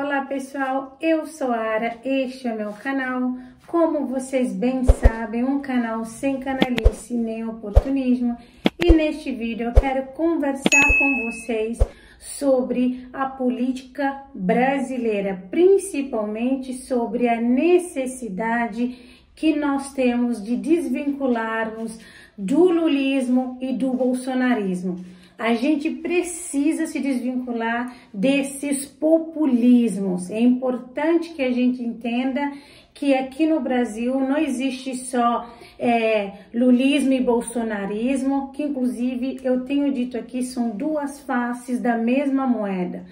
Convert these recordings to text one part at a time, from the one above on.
Olá pessoal, eu sou a Ara, este é o meu canal. Como vocês bem sabem, um canal sem canalice nem oportunismo. E neste vídeo eu quero conversar com vocês sobre a política brasileira, principalmente sobre a necessidade que nós temos de desvincularmos do lulismo e do bolsonarismo. A gente precisa se desvincular desses populismos. É importante que a gente entenda que aqui no Brasil não existe só lulismo e bolsonarismo, que inclusive eu tenho dito aqui são duas faces da mesma moeda.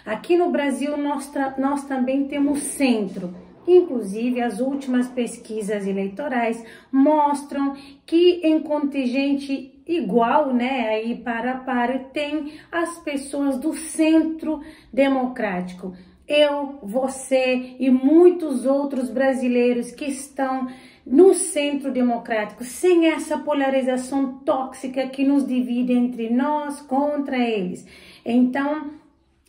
Aqui no Brasil nós também temos centro. Inclusive, as últimas pesquisas eleitorais mostram que em contingente igual, né, aí para, tem as pessoas do centro democrático. Eu, você e muitos outros brasileiros que estão no centro democrático, sem essa polarização tóxica que nos divide entre nós contra eles. Então,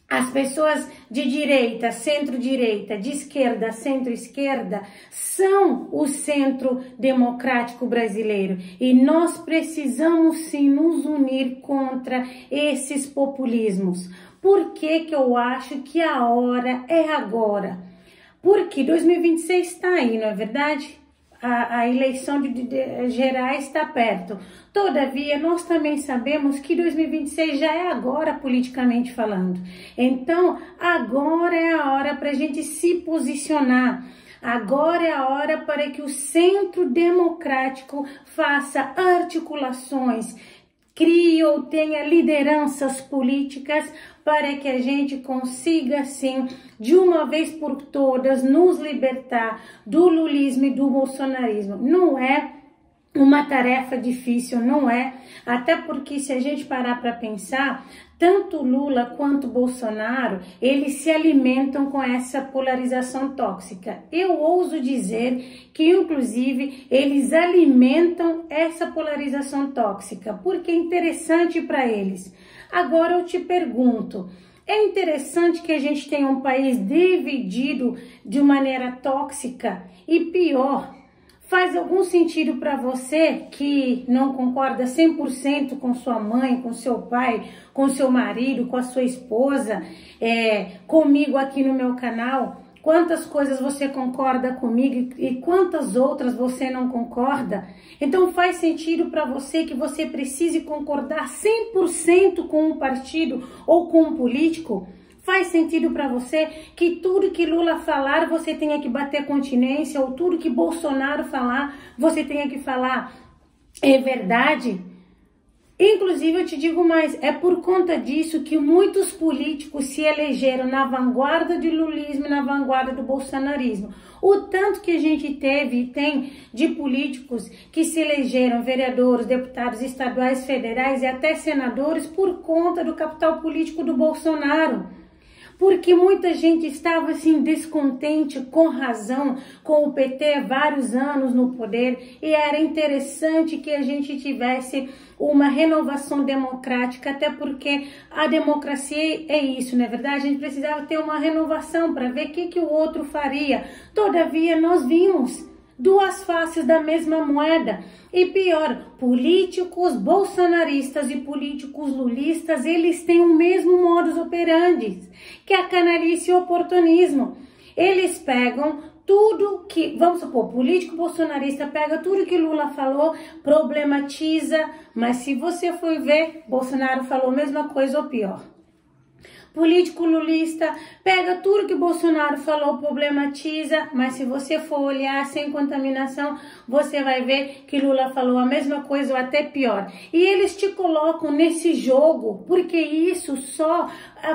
as pessoas de direita, centro-direita, de esquerda, centro-esquerda, são o centro democrático brasileiro. E nós precisamos sim nos unir contra esses populismos. Por que eu acho que a hora é agora? Porque 2026 está aí, não é verdade? A eleição gerais está perto. Todavia, nós também sabemos que 2026 já é agora, politicamente falando. Então, agora é a hora para a gente se posicionar. Agora é a hora para que o centro democrático faça articulações, crie ou tenha lideranças políticas para que a gente consiga, assim, de uma vez por todas, nos libertar do lulismo e do bolsonarismo. Não é uma tarefa difícil, não é? Até porque se a gente parar para pensar, tanto Lula quanto Bolsonaro, eles se alimentam com essa polarização tóxica. Eu ouso dizer que, inclusive, eles alimentam essa polarização tóxica, porque é interessante para eles. Agora eu te pergunto, é interessante que a gente tenha um país dividido de maneira tóxica e pior, faz algum sentido para você que não concorda 100% com sua mãe, com seu pai, com seu marido, com a sua esposa, comigo aqui no meu canal? Quantas coisas você concorda comigo e quantas outras você não concorda? Então faz sentido para você que você precise concordar 100% com um partido ou com um político? Faz sentido para você que tudo que Lula falar você tenha que bater continência, ou tudo que Bolsonaro falar você tenha que falar é verdade? Inclusive, eu te digo mais, é por conta disso que muitos políticos se elegeram na vanguarda do lulismo e na vanguarda do bolsonarismo. O tanto que a gente teve e tem de políticos que se elegeram vereadores, deputados estaduais, federais e até senadores por conta do capital político do Bolsonaro. Porque muita gente estava assim descontente, com razão, com o PT vários anos no poder, e era interessante que a gente tivesse uma renovação democrática, até porque a democracia é isso, não é verdade? A gente precisava ter uma renovação para ver o que o outro faria. Todavia, nós vimos duas faces da mesma moeda. E pior, políticos bolsonaristas e políticos lulistas, eles têm o mesmo modus operandi, que é a canalice e o oportunismo. Eles pegam tudo que, vamos supor, político bolsonarista pega tudo que Lula falou, problematiza, mas se você for ver, Bolsonaro falou a mesma coisa ou pior. Político lulista pega tudo que Bolsonaro falou, problematiza, mas se você for olhar sem contaminação, você vai ver que Lula falou a mesma coisa ou até pior. E eles te colocam nesse jogo, porque isso só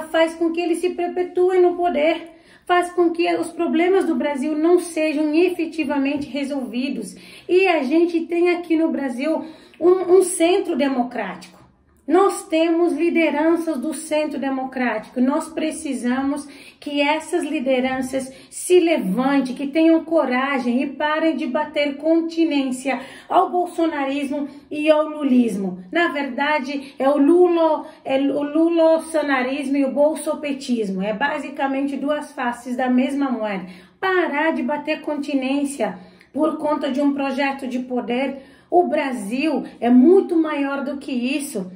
faz com que eles se perpetuem no poder, faz com que os problemas do Brasil não sejam efetivamente resolvidos. E a gente tem aqui no Brasil um centro democrático. Nós temos lideranças do Centro Democrático, nós precisamos que essas lideranças se levantem, que tenham coragem e parem de bater continência ao bolsonarismo e ao lulismo. Na verdade, é o lulosonarismo e o bolsopetismo, é basicamente duas faces da mesma moeda. Parar de bater continência por conta de um projeto de poder. O Brasil é muito maior do que isso.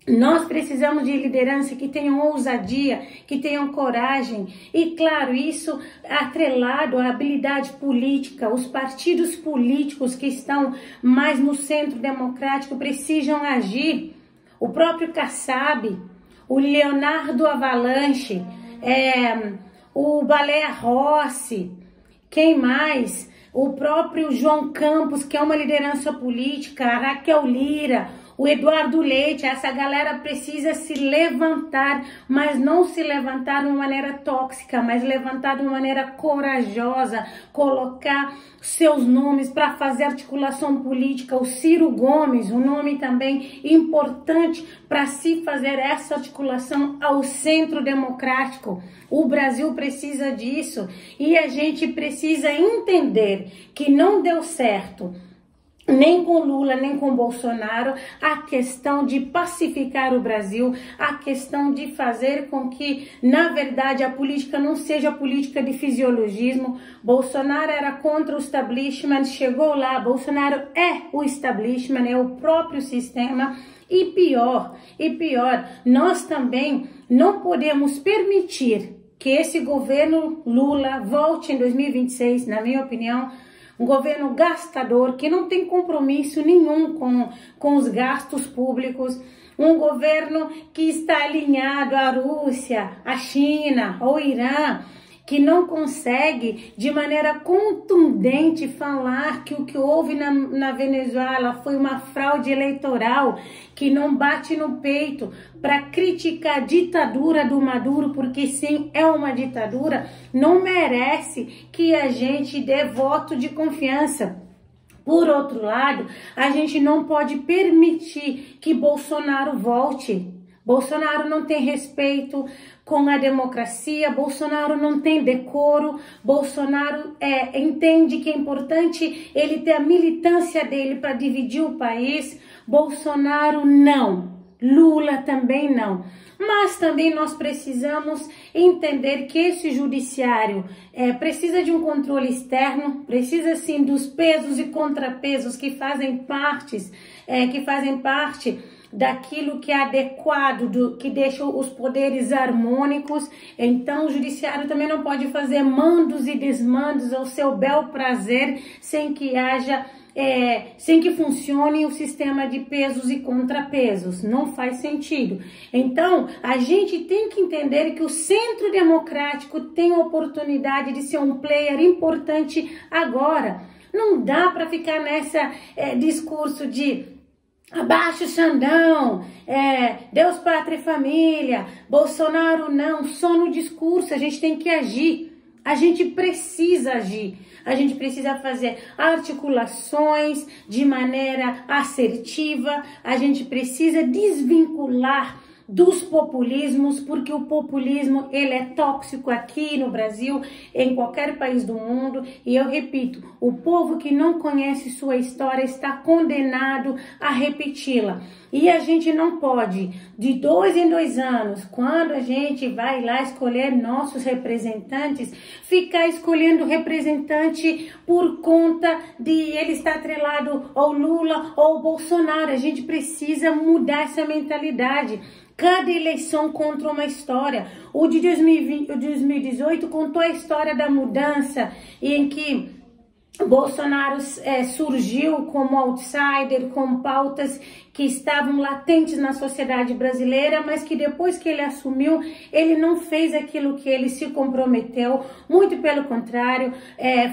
Nós precisamos de liderança que tenham ousadia, que tenham coragem e, claro, isso atrelado à habilidade política. Os partidos políticos que estão mais no centro democrático precisam agir. O próprio Kassab, o Leonardo Avalanche, o Baleia Rossi, quem mais? O próprio João Campos, que é uma liderança política, a Raquel Lira, o Eduardo Leite. Essa galera precisa se levantar, mas não se levantar de uma maneira tóxica, mas levantar de uma maneira corajosa, colocar seus nomes para fazer articulação política. O Ciro Gomes, um nome também importante para se fazer essa articulação ao centro democrático. O Brasil precisa disso e a gente precisa entender que não deu certo nem com Lula, nem com Bolsonaro, a questão de pacificar o Brasil, a questão de fazer com que, na verdade, a política não seja política de fisiologismo. Bolsonaro era contra o establishment, chegou lá, Bolsonaro é o establishment, é o próprio sistema. E pior, nós também não podemos permitir que esse governo Lula volte em 2026, na minha opinião, um governo gastador, que não tem compromisso nenhum com os gastos públicos, um governo que está alinhado à Rússia, à China, ao Irã, que não consegue de maneira contundente falar que o que houve na Venezuela foi uma fraude eleitoral, que não bate no peito para criticar a ditadura do Maduro, porque sim, é uma ditadura, não merece que a gente dê voto de confiança. Por outro lado, a gente não pode permitir que Bolsonaro volte. Bolsonaro não tem respeito com a democracia, Bolsonaro não tem decoro, Bolsonaro entende que é importante ele ter a militância dele para dividir o país, Bolsonaro não, Lula também não. Mas também nós precisamos entender que esse judiciário precisa de um controle externo, precisa sim dos pesos e contrapesos que fazem parte daquilo que é adequado, que deixa os poderes harmônicos. Então o judiciário também não pode fazer mandos e desmandos ao seu bel prazer sem que funcione o sistema de pesos e contrapesos. Não faz sentido. Então a gente tem que entender que o Centro Democrático tem a oportunidade de ser um player importante agora. Não dá para ficar nessa discurso de abaixo o Xandão, Deus, Pátria e Família, Bolsonaro não, só no discurso. A gente tem que agir, a gente precisa agir, a gente precisa fazer articulações de maneira assertiva, a gente precisa desvincular dos populismos, porque o populismo ele é tóxico aqui no Brasil, em qualquer país do mundo, e eu repito, o povo que não conhece sua história está condenado a repeti-la. E a gente não pode, de 2 em 2 anos, quando a gente vai lá escolher nossos representantes, ficar escolhendo representante por conta de ele estar atrelado ao Lula ou ao Bolsonaro. A gente precisa mudar essa mentalidade. Cada eleição conta uma história. O de 2018 contou a história da mudança, em que Bolsonaro surgiu como outsider, com pautas que estavam latentes na sociedade brasileira, mas que depois que ele assumiu, ele não fez aquilo que ele se comprometeu, muito pelo contrário,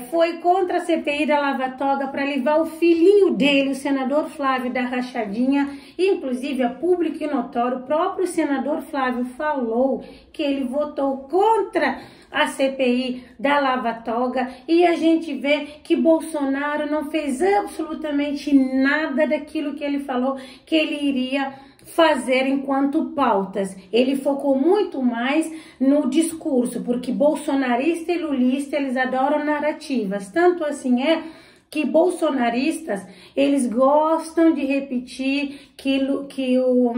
foi contra a CPI da Lava Toga para levar o filhinho dele, o senador Flávio da Rachadinha, inclusive a público e notório, o próprio senador Flávio falou que ele votou contra a CPI da Lava Toga, e a gente vê que Bolsonaro não fez absolutamente nada daquilo que ele falou que ele iria fazer enquanto pautas. Ele focou muito mais no discurso, porque bolsonarista e lulista, eles adoram narrativas. Tanto assim que bolsonaristas, eles gostam de repetir que o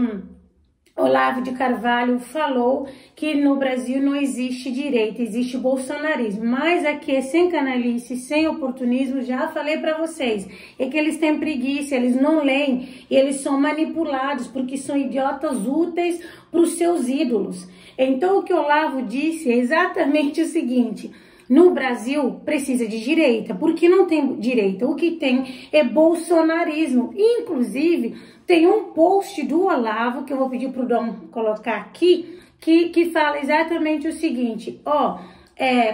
Olavo de Carvalho falou, que no Brasil não existe direita, existe bolsonarismo. Mas aqui é sem canalice, sem oportunismo, já falei para vocês. É que eles têm preguiça, eles não leem, e eles são manipulados porque são idiotas úteis para os seus ídolos. Então o que o Olavo disse é exatamente o seguinte: no Brasil precisa de direita, porque não tem direita, o que tem é bolsonarismo. Inclusive, tem um post do Olavo, que eu vou pedir para o Dom colocar aqui, que fala exatamente o seguinte: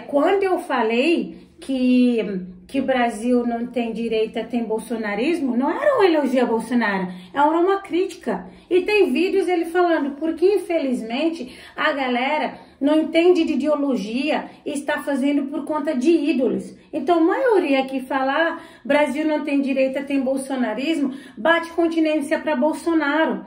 quando eu falei que o Brasil não tem direita, tem bolsonarismo, não era um elogio a Bolsonaro, era uma crítica. E tem vídeos ele falando, porque infelizmente a galera não entende de ideologia e está fazendo por conta de ídolos. Então a maioria que fala, Brasil não tem direita, tem bolsonarismo, bate continência para Bolsonaro.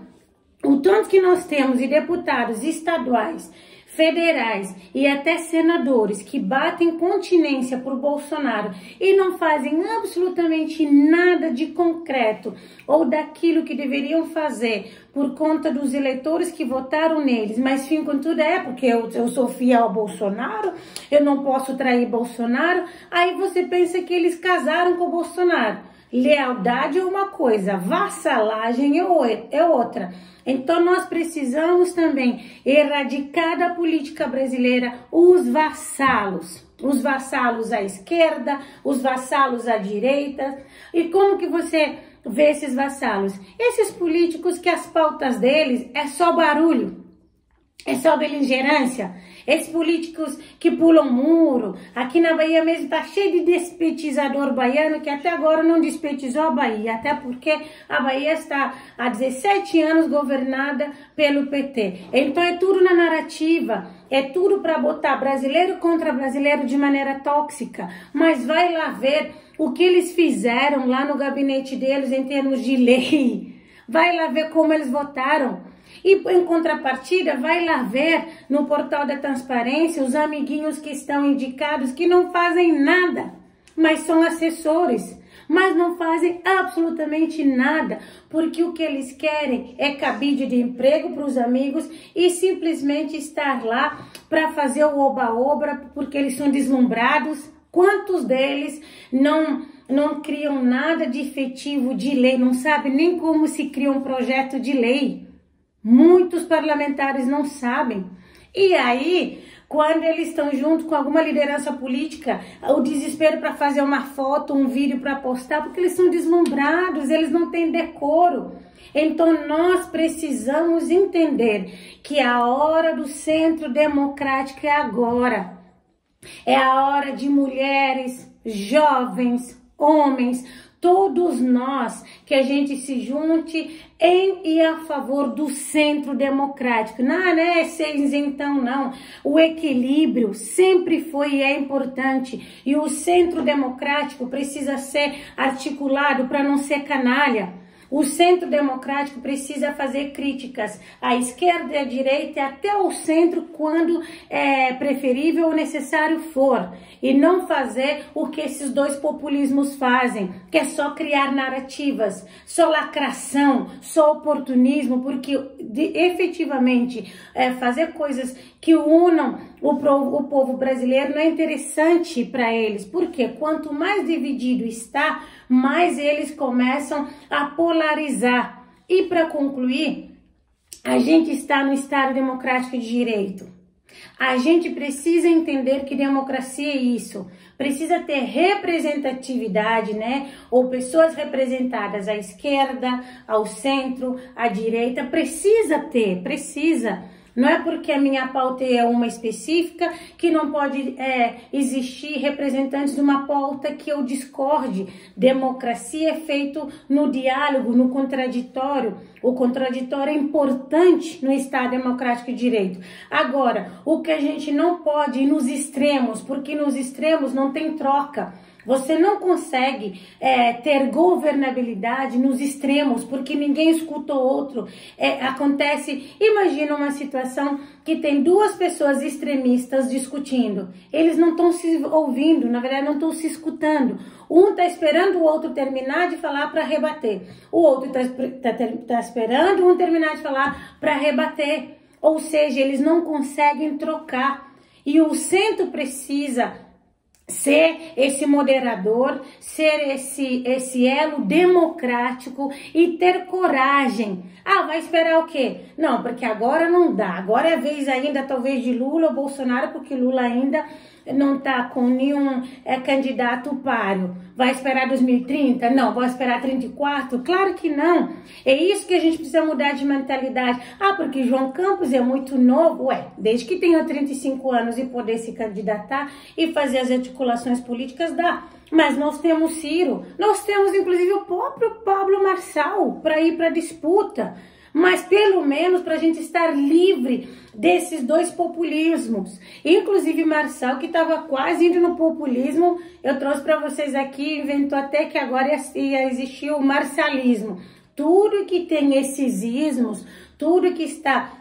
O tanto que nós temos de deputados estaduais, federais e até senadores que batem continência por Bolsonaro e não fazem absolutamente nada de concreto ou daquilo que deveriam fazer por conta dos eleitores que votaram neles, mas ficam tudo porque eu sou fiel ao Bolsonaro, eu não posso trair Bolsonaro. Aí você pensa que eles casaram com o Bolsonaro. Lealdade é uma coisa, vassalagem é outra. Então nós precisamos também erradicar da política brasileira os vassalos à esquerda, os vassalos à direita. E como que você vê esses vassalos? Esses políticos que as pautas deles é só barulho, é só beligerância. Esses políticos que pulam muro. Aqui na Bahia mesmo tá cheio de despetizador baiano que até agora não despetizou a Bahia. Até porque a Bahia está há 17 anos governada pelo PT. Então é tudo na narrativa. É tudo para botar brasileiro contra brasileiro de maneira tóxica. Mas vai lá ver o que eles fizeram lá no gabinete deles em termos de lei. Vai lá ver como eles votaram. E em contrapartida, vai lá ver no portal da transparência os amiguinhos que estão indicados que não fazem nada, mas são assessores, mas não fazem absolutamente nada, porque o que eles querem é cabide de emprego para os amigos e simplesmente estar lá para fazer o oba-oba, porque eles são deslumbrados. Quantos deles não criam nada de efetivo de lei, não sabem nem como se cria um projeto de lei? Muitos parlamentares não sabem. E aí, quando eles estão junto com alguma liderança política, o desespero para fazer uma foto, um vídeo para postar, porque eles são deslumbrados, eles não têm decoro. Então nós precisamos entender que a hora do centro democrático é agora. É a hora de mulheres, jovens, homens, todos nós, que a gente se junte em e a favor do centro democrático. Não é isentão, não. O equilíbrio sempre foi e é importante. E o centro democrático precisa ser articulado para não ser canalha. O centro democrático precisa fazer críticas à esquerda e à direita e até ao centro quando é preferível ou necessário for. E não fazer o que esses dois populismos fazem, que é só criar narrativas, só lacração, só oportunismo, porque efetivamente fazer coisas que unam o povo brasileiro não é interessante para eles. Porque quanto mais dividido está, mais eles começam a polarizar. E para concluir, a gente está no Estado Democrático de Direito. A gente precisa entender que democracia é isso. Precisa ter representatividade, né? Ou pessoas representadas à esquerda, ao centro, à direita. Precisa. Não é porque a minha pauta é uma específica que não pode existir representantes de uma pauta que eu discorde. Democracia é feito no diálogo, no contraditório. O contraditório é importante no Estado democrático de direito. Agora, o que a gente não pode ir nos extremos, porque nos extremos não tem troca. Você não consegue ter governabilidade nos extremos, porque ninguém escuta o outro. Acontece, imagina uma situação que tem duas pessoas extremistas discutindo. Eles não estão se ouvindo, na verdade não estão se escutando. Um está esperando o outro terminar de falar para rebater. O outro está esperando um terminar de falar para rebater. Ou seja, eles não conseguem trocar. E o centro precisa ser esse moderador, ser esse elo democrático e ter coragem. Ah, vai esperar o quê? Não, porque agora não dá. Agora é vez ainda, talvez, de Lula ou Bolsonaro, porque Lula ainda não tá com nenhum candidato páreo. Vai esperar 2030? Não. Vai esperar 34? Claro que não. É isso que a gente precisa mudar de mentalidade. Ah, porque João Campos é muito novo. Desde que tenha 35 anos e poder se candidatar e fazer as articulações políticas, dá. Mas nós temos Ciro, nós temos inclusive o próprio Pablo Marçal para ir para a disputa. Mas pelo menos para a gente estar livre desses dois populismos. Inclusive Marçal, que estava quase indo no populismo, eu trouxe para vocês aqui, inventou até que agora ia existir o marçalismo. Tudo que tem esses ismos, tudo que está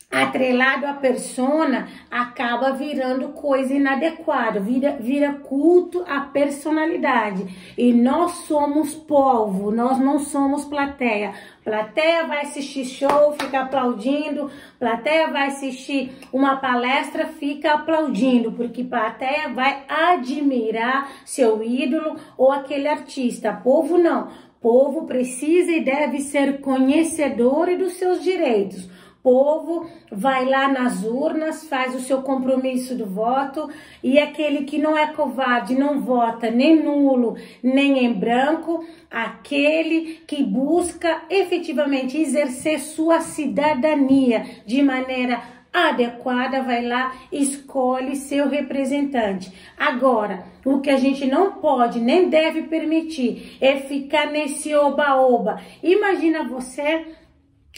atrelado à persona, acaba virando coisa inadequada, vira culto à personalidade. E nós somos povo, nós não somos plateia. Plateia vai assistir show, fica aplaudindo. Plateia vai assistir uma palestra, fica aplaudindo, porque plateia vai admirar seu ídolo ou aquele artista. Povo não. Povo precisa e deve ser conhecedor dos seus direitos. Povo vai lá nas urnas, faz o seu compromisso do voto, e aquele que não é covarde não vota nem nulo, nem em branco, aquele que busca efetivamente exercer sua cidadania de maneira adequada, vai lá, escolhe seu representante. Agora, o que a gente não pode nem deve permitir é ficar nesse oba-oba. Imagina você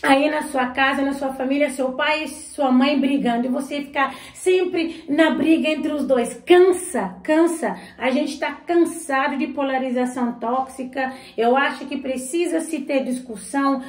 aí na sua casa, na sua família, seu pai e sua mãe brigando, e você ficar sempre na briga entre os dois. Cansa. A gente tá cansado de polarização tóxica. Eu acho que precisa se ter discussão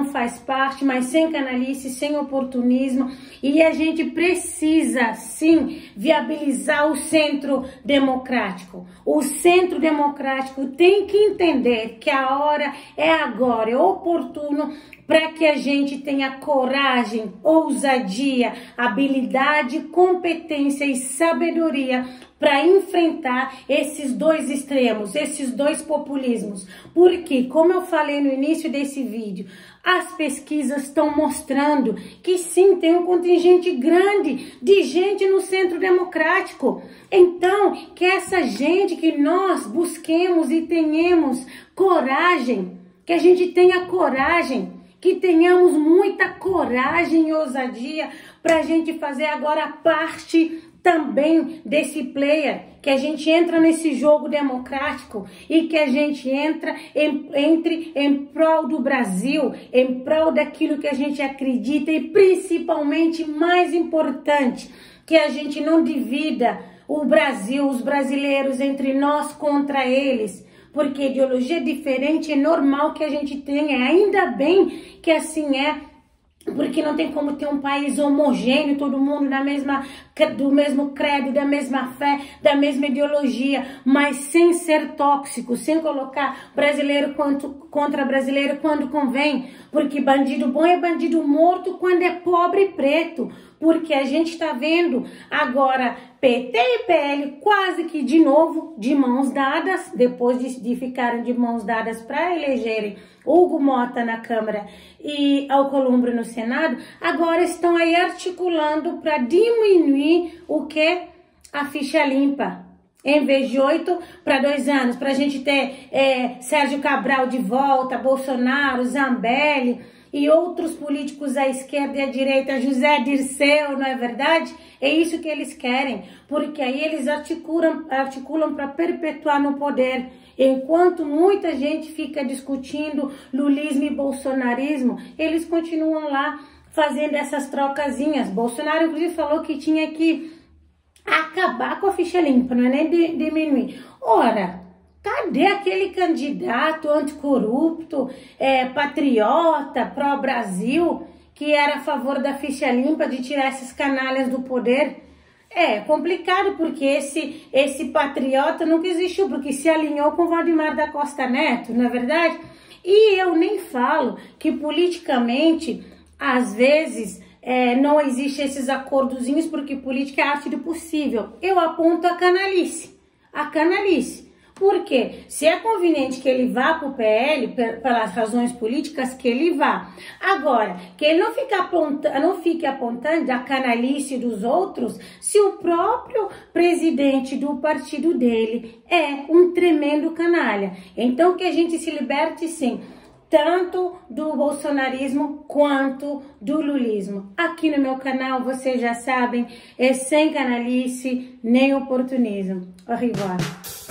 faz parte, mas sem canalice, sem oportunismo, e a gente precisa sim viabilizar o centro democrático. O centro democrático tem que entender que a hora é agora, é oportuno para que a gente tenha coragem, ousadia, habilidade, competência e sabedoria para enfrentar esses dois extremos, esses dois populismos. Porque, como eu falei no início desse vídeo, as pesquisas estão mostrando que sim, tem um contingente grande de gente no centro democrático. Então, que essa gente, que nós busquemos e tenhamos coragem, que a gente tenha coragem, que tenhamos muita coragem e ousadia para a gente fazer agora parte também desse player, que a gente entra nesse jogo democrático e que a gente entre em prol do Brasil, em prol daquilo que a gente acredita, e principalmente, mais importante, que a gente não divida o Brasil, os brasileiros, entre nós contra eles. Porque ideologia diferente é normal que a gente tenha, ainda bem que assim é, porque não tem como ter um país homogêneo, todo mundo do mesmo credo, da mesma fé, da mesma ideologia, mas sem ser tóxico, sem colocar brasileiro contra brasileiro quando convém, porque bandido bom é bandido morto quando é pobre e preto, porque a gente está vendo agora PT e PL quase que de novo de mãos dadas, depois de ficarem de mãos dadas para elegerem Hugo Mota na Câmara e Alcolumbre no Senado, agora estão aí articulando para diminuir o que? A ficha limpa. Em vez de 8 para 2 anos, para a gente ter Sérgio Cabral de volta, Bolsonaro, Zambelli e outros políticos à esquerda e à direita, José Dirceu, não é verdade? É isso que eles querem, porque aí eles articulam para perpetuar no poder. Enquanto muita gente fica discutindo lulismo e bolsonarismo, eles continuam lá fazendo essas trocazinhas. Bolsonaro, inclusive, falou que tinha que acabar com a ficha limpa, não é nem diminuir. Ora, cadê aquele candidato anticorrupto, patriota, pró-Brasil, que era a favor da ficha limpa, de tirar essas canalhas do poder? É complicado, porque esse patriota nunca existiu, porque se alinhou com Valdemar da Costa Neto, não é verdade? E eu nem falo que politicamente, às vezes, não existem esses acordozinhos, porque política é arte do possível. Eu aponto a canalice. A canalice. Por quê? Se é conveniente que ele vá para o PL, pelas razões políticas, que ele vá. Agora, que ele não fique apontando a canalice dos outros, se o próprio presidente do partido dele é um tremendo canalha. Então, que a gente se liberte, sim, tanto do bolsonarismo quanto do lulismo. Aqui no meu canal, vocês já sabem, é sem canalice nem oportunismo. Au revoir.